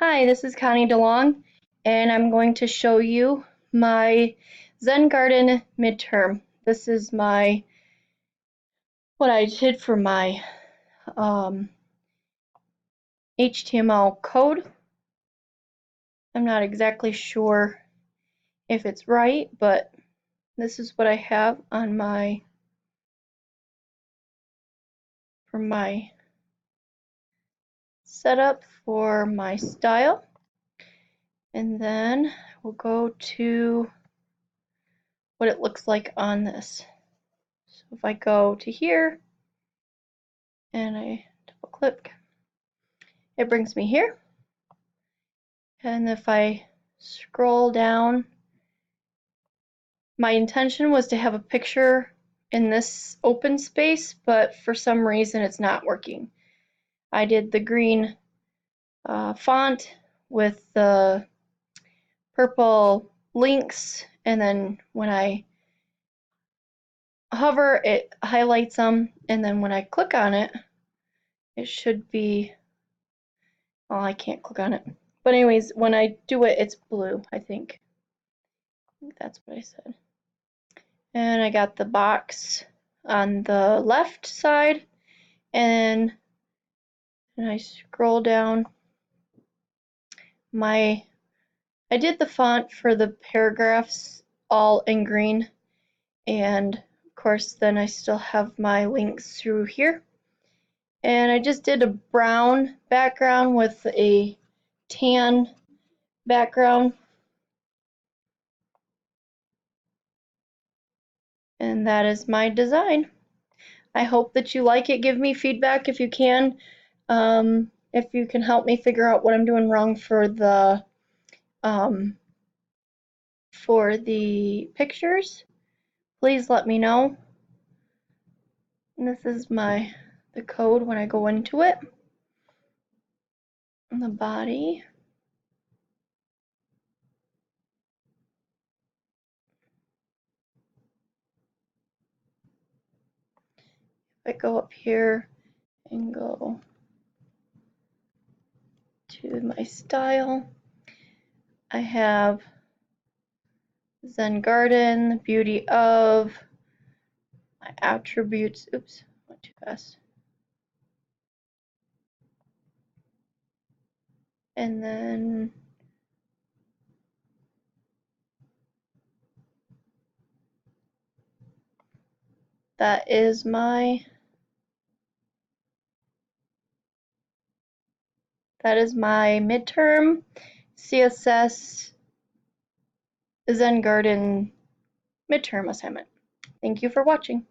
Hi, this is Connie DeLong, and I'm going to show you my Zen Garden midterm. This is what I did for my HTML code. I'm not exactly sure if it's right, but this is what I have on for my setup for my style. And then we'll go to what it looks like on this. So if I go to here and I double click, it brings me here. And if I scroll down, my intention was to have a picture in this open space, but for some reason it's not working. I did the green font with the purple links, and then when I hover, it highlights them, and then when I click on it, it should be, well, I can't click on it. But anyways, when I do it, it's blue, I think. That's what I said. And I got the box on the left side, and I scroll down. I did the font for the paragraphs all in green, and of course then I still have my links through here. And I just did a brown background with a tan background. And that is my design. I hope that you like it. Give me feedback if you can. If you can help me figure out what I'm doing wrong for the pictures, please let me know. And this is the code when I go into it. And the body. If I go up here and go to my style, I have Zen Garden, the beauty of my attributes. Oops, went too fast. And then that is my midterm CSS Zen Garden midterm assignment. Thank you for watching.